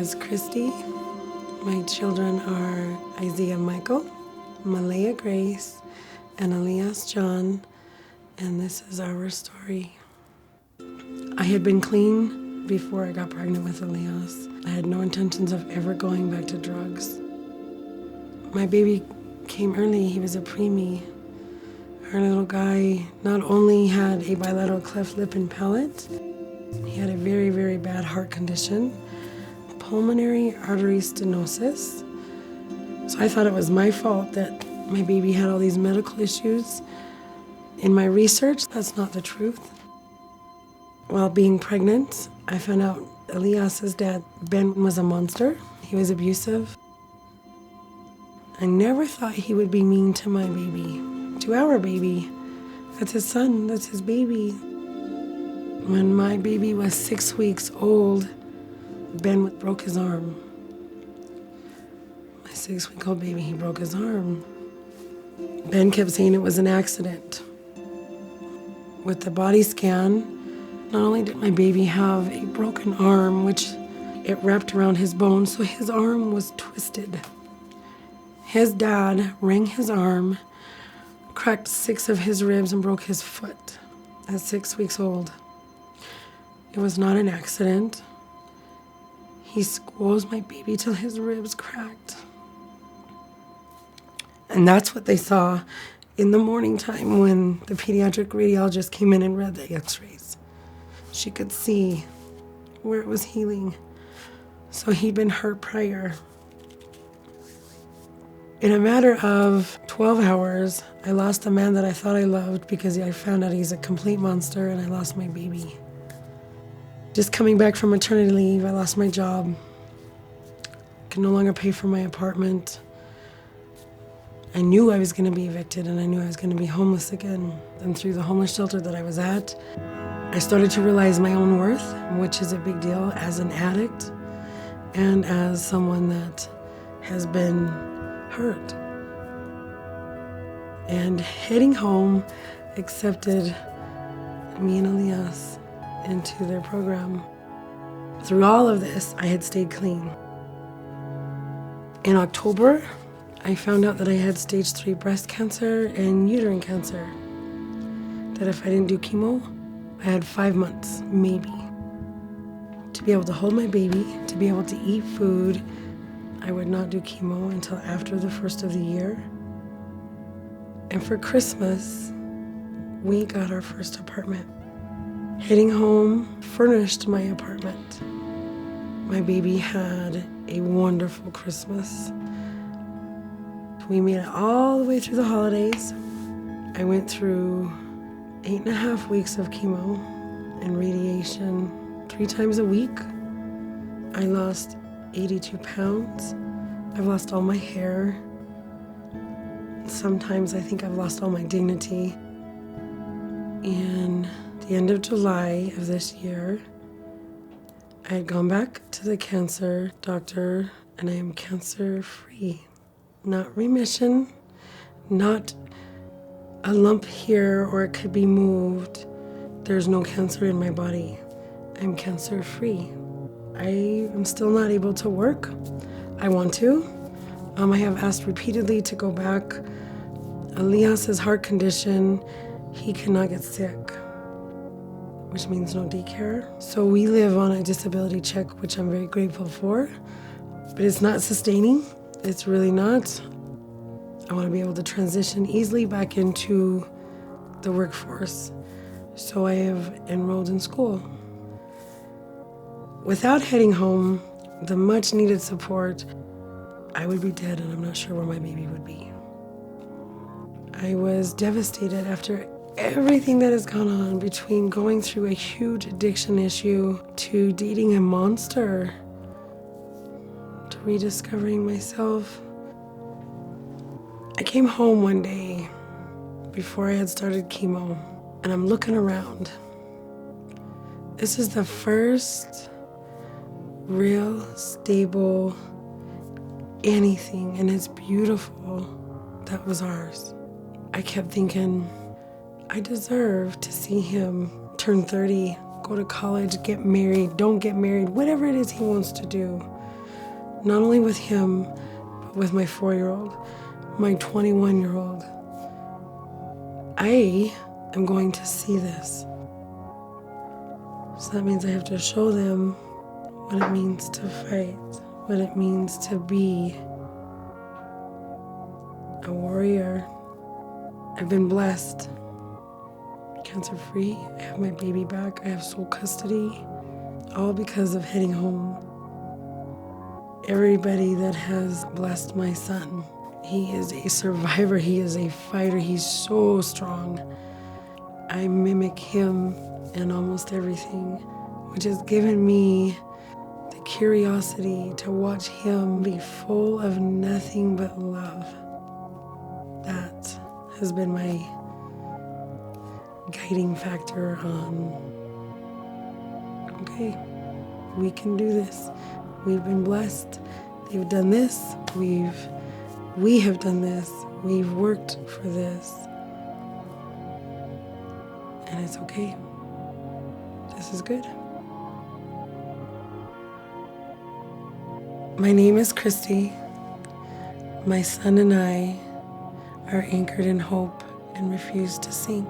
is Kristi. My children are Isaiah Michael, Malaya Grace, and Elias John, and this is our story. I had been clean before I got pregnant with Elias. I had no intentions of ever going back to drugs. My baby came early. He was a preemie. Our little guy not only had a bilateral cleft lip and palate, he had a very, very bad heart condition, pulmonary artery stenosis. So I thought it was my fault that my baby had all these medical issues. In my research, that's not the truth. While being pregnant, I found out Elias's dad, Ben, was a monster. He was abusive. I never thought he would be mean to my baby, to our baby. That's his son, that's his baby. When my baby was 6 weeks old, Ben broke his arm. My 6-week-old baby, he broke his arm. Ben kept saying it was an accident. With the body scan, not only did my baby have a broken arm, which it wrapped around his bone, so his arm was twisted. His dad wrung his arm, cracked 6 of his ribs, and broke his foot at 6 weeks old. It was not an accident. He squeezed my baby till his ribs cracked. And that's what they saw in the morning time when the pediatric radiologist came in and read the x-rays. She could see where it was healing. So he'd been hurt prior. In a matter of 12 hours, I lost the man that I thought I loved because I found out he's a complete monster, and I lost my baby. Just coming back from maternity leave, I lost my job. Could no longer pay for my apartment. I knew I was going to be evicted, and I knew I was going to be homeless again. And through the homeless shelter that I was at, I started to realize my own worth, which is a big deal as an addict and as someone that has been hurt. And heading home, accepted me and Elias into their program. Through all of this, I had stayed clean. In October, I found out that I had stage 3 breast cancer and uterine cancer. That if I didn't do chemo, I had 5 months, maybe, to be able to hold my baby, to be able to eat food. I would not do chemo until after the first of the year. And for Christmas, we got our first apartment. Heading home, furnished my apartment. My baby had a wonderful Christmas. We made it all the way through the holidays. I went through 8.5 weeks of chemo and radiation 3 times a week. I lost 82 pounds. I've lost all my hair. Sometimes I think I've lost all my dignity. In the end of July of this year, I had gone back to the cancer doctor, and I am cancer-free. Not remission, not a lump here or it could be moved. There's no cancer in my body. I'm cancer-free. I am still not able to work. I want to. I have asked repeatedly to go back. Elias's heart condition, he cannot get sick, which means no daycare. So we live on a disability check, which I'm very grateful for, but it's not sustaining. It's really not. I want to be able to transition easily back into the workforce. So I have enrolled in school. Without heading home, the much needed support, I would be dead, and I'm not sure where my baby would be. I was devastated after everything that has gone on, between going through a huge addiction issue to dating a monster, to rediscovering myself. I came home one day before I had started chemo, and I'm looking around. This is the first real, stable anything, and it's beautiful, that was ours. I kept thinking, I deserve to see him turn 30, go to college, get married, don't get married, whatever it is he wants to do. not only with him, but with my 4-year-old, my 21-year-old. I am going to see this. So that means I have to show them what it means to fight, what it means to be a warrior. I've been blessed. Cancer free. I have my baby back. I have sole custody. All because of heading home. Everybody that has blessed my son. He is a survivor. He is a fighter. He's so strong. I mimic him in almost everything, which has given me the curiosity to watch him be full of nothing but love. That has been my guiding factor on, okay, we can do this. We've been blessed. They've done this. We have done this. We've worked for this. And it's okay. This is good. My name is Kristi. My son and I are anchored in hope and refuse to sink.